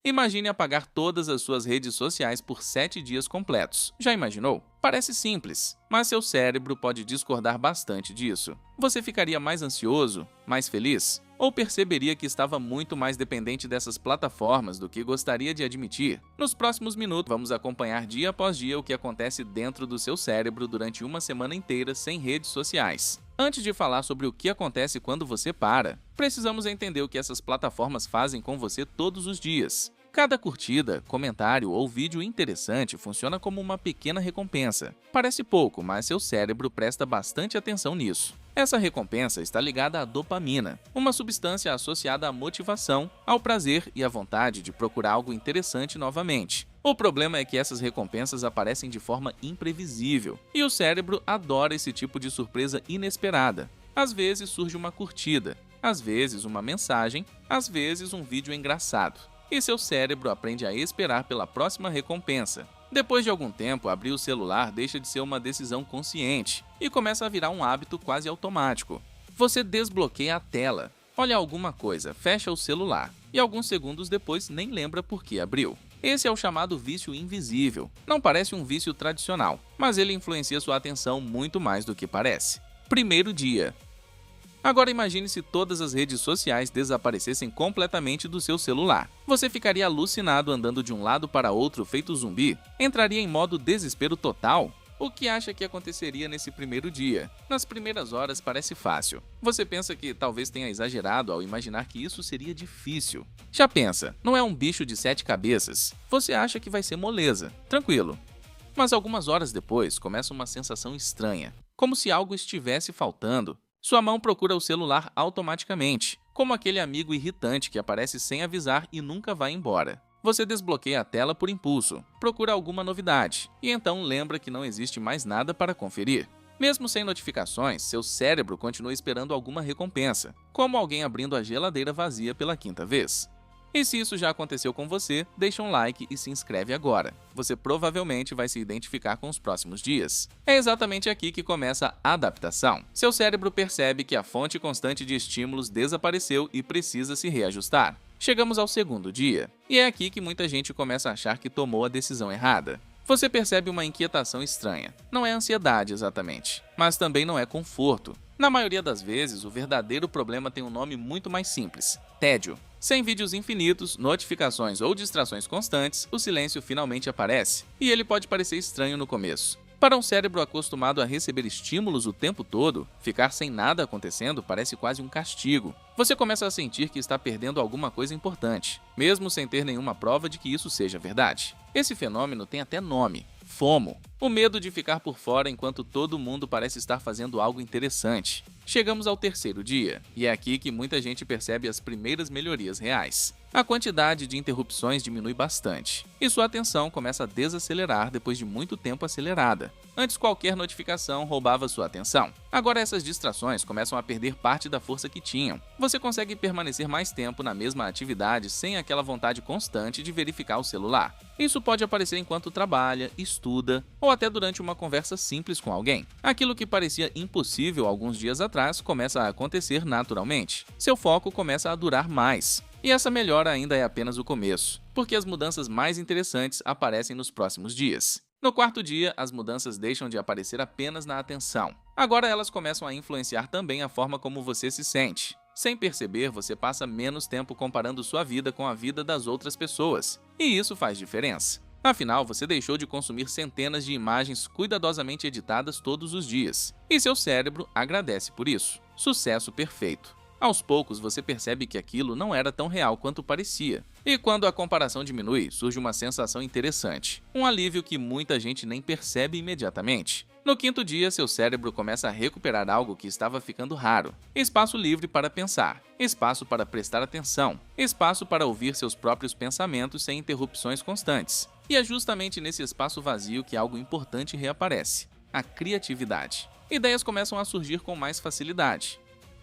Imagine apagar todas as suas redes sociais por 7 dias completos. Já imaginou? Parece simples, mas seu cérebro pode discordar bastante disso. Você ficaria mais ansioso, mais feliz? Ou perceberia que estava muito mais dependente dessas plataformas do que gostaria de admitir? Nos próximos minutos, vamos acompanhar dia após dia o que acontece dentro do seu cérebro durante uma semana inteira sem redes sociais. Antes de falar sobre o que acontece quando você para, precisamos entender o que essas plataformas fazem com você todos os dias. Cada curtida, comentário ou vídeo interessante funciona como uma pequena recompensa. Parece pouco, mas seu cérebro presta bastante atenção nisso. Essa recompensa está ligada à dopamina, uma substância associada à motivação, ao prazer e à vontade de procurar algo interessante novamente. O problema é que essas recompensas aparecem de forma imprevisível, e o cérebro adora esse tipo de surpresa inesperada. Às vezes surge uma curtida, às vezes uma mensagem, às vezes um vídeo engraçado. E seu cérebro aprende a esperar pela próxima recompensa. Depois de algum tempo, abrir o celular deixa de ser uma decisão consciente e começa a virar um hábito quase automático. Você desbloqueia a tela, olha alguma coisa, fecha o celular e alguns segundos depois nem lembra por que abriu. Esse é o chamado vício invisível. Não parece um vício tradicional, mas ele influencia sua atenção muito mais do que parece. Primeiro dia. Agora imagine se todas as redes sociais desaparecessem completamente do seu celular. Você ficaria alucinado andando de um lado para outro feito zumbi? Entraria em modo desespero total? O que acha que aconteceria nesse primeiro dia? Nas primeiras horas parece fácil. Você pensa que talvez tenha exagerado ao imaginar que isso seria difícil. Já pensa, não é um bicho de 7 cabeças. Você acha que vai ser moleza. Tranquilo. Mas algumas horas depois começa uma sensação estranha, como se algo estivesse faltando. Sua mão procura o celular automaticamente, como aquele amigo irritante que aparece sem avisar e nunca vai embora. Você desbloqueia a tela por impulso, procura alguma novidade, e então lembra que não existe mais nada para conferir. Mesmo sem notificações, seu cérebro continua esperando alguma recompensa, como alguém abrindo a geladeira vazia pela 5ª vez. E se isso já aconteceu com você, deixa um like e se inscreve agora. Você provavelmente vai se identificar com os próximos dias. É exatamente aqui que começa a adaptação. Seu cérebro percebe que a fonte constante de estímulos desapareceu e precisa se reajustar. Chegamos ao segundo dia, e é aqui que muita gente começa a achar que tomou a decisão errada. Você percebe uma inquietação estranha. Não é ansiedade exatamente, mas também não é conforto. Na maioria das vezes, o verdadeiro problema tem um nome muito mais simples: tédio. Sem vídeos infinitos, notificações ou distrações constantes, o silêncio finalmente aparece, e ele pode parecer estranho no começo. Para um cérebro acostumado a receber estímulos o tempo todo, ficar sem nada acontecendo parece quase um castigo. Você começa a sentir que está perdendo alguma coisa importante, mesmo sem ter nenhuma prova de que isso seja verdade. Esse fenômeno tem até nome: FOMO, o medo de ficar por fora enquanto todo mundo parece estar fazendo algo interessante. Chegamos ao terceiro dia, e é aqui que muita gente percebe as primeiras melhorias reais. A quantidade de interrupções diminui bastante, e sua atenção começa a desacelerar depois de muito tempo acelerada. Antes, qualquer notificação roubava sua atenção. Agora essas distrações começam a perder parte da força que tinham. Você consegue permanecer mais tempo na mesma atividade sem aquela vontade constante de verificar o celular. Isso pode aparecer enquanto trabalha, estuda ou até durante uma conversa simples com alguém. Aquilo que parecia impossível alguns dias atrás começa a acontecer naturalmente. Seu foco começa a durar mais. E essa melhora ainda é apenas o começo, porque as mudanças mais interessantes aparecem nos próximos dias. No quarto dia, as mudanças deixam de aparecer apenas na atenção. Agora elas começam a influenciar também a forma como você se sente. Sem perceber, você passa menos tempo comparando sua vida com a vida das outras pessoas, e isso faz diferença. Afinal, você deixou de consumir centenas de imagens cuidadosamente editadas todos os dias, e seu cérebro agradece por isso. Sucesso perfeito. Aos poucos, você percebe que aquilo não era tão real quanto parecia. E quando a comparação diminui, surge uma sensação interessante. Um alívio que muita gente nem percebe imediatamente. No quinto dia, seu cérebro começa a recuperar algo que estava ficando raro. Espaço livre para pensar, espaço para prestar atenção, espaço para ouvir seus próprios pensamentos sem interrupções constantes. E é justamente nesse espaço vazio que algo importante reaparece: a criatividade. Ideias começam a surgir com mais facilidade.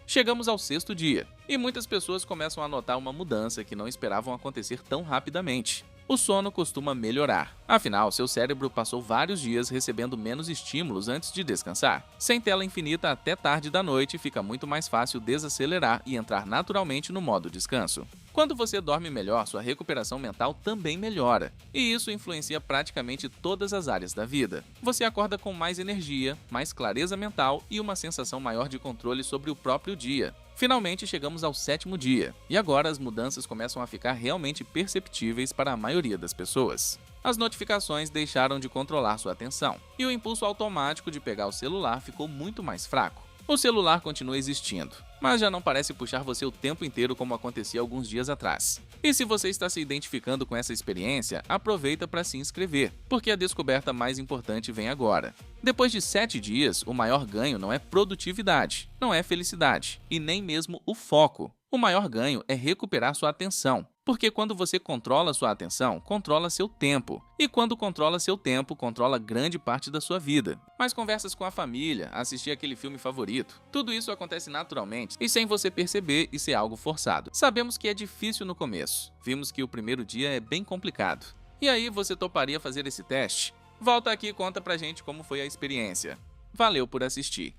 Chegamos ao sexto dia, e muitas pessoas começam a notar uma mudança que não esperavam acontecer tão rapidamente. O sono costuma melhorar. Afinal, seu cérebro passou vários dias recebendo menos estímulos antes de descansar. Sem tela infinita até tarde da noite, fica muito mais fácil desacelerar e entrar naturalmente no modo descanso. Quando você dorme melhor, sua recuperação mental também melhora, e isso influencia praticamente todas as áreas da vida. Você acorda com mais energia, mais clareza mental e uma sensação maior de controle sobre o próprio dia. Finalmente chegamos ao 7º dia, e agora as mudanças começam a ficar realmente perceptíveis para a maioria das pessoas. As notificações deixaram de controlar sua atenção, e o impulso automático de pegar o celular ficou muito mais fraco. O celular continua existindo, mas já não parece puxar você o tempo inteiro como acontecia alguns dias atrás. E se você está se identificando com essa experiência, aproveita para se inscrever, porque a descoberta mais importante vem agora. Depois de 7 dias, o maior ganho não é produtividade, não é felicidade e nem mesmo o foco. O maior ganho é recuperar sua atenção, porque quando você controla sua atenção, controla seu tempo. E quando controla seu tempo, controla grande parte da sua vida. Mais conversas com a família, assistir aquele filme favorito. Tudo isso acontece naturalmente e sem você perceber e ser algo forçado. Sabemos que é difícil no começo. Vimos que o primeiro dia é bem complicado. E aí, você toparia fazer esse teste? Volta aqui e conta pra gente como foi a experiência. Valeu por assistir.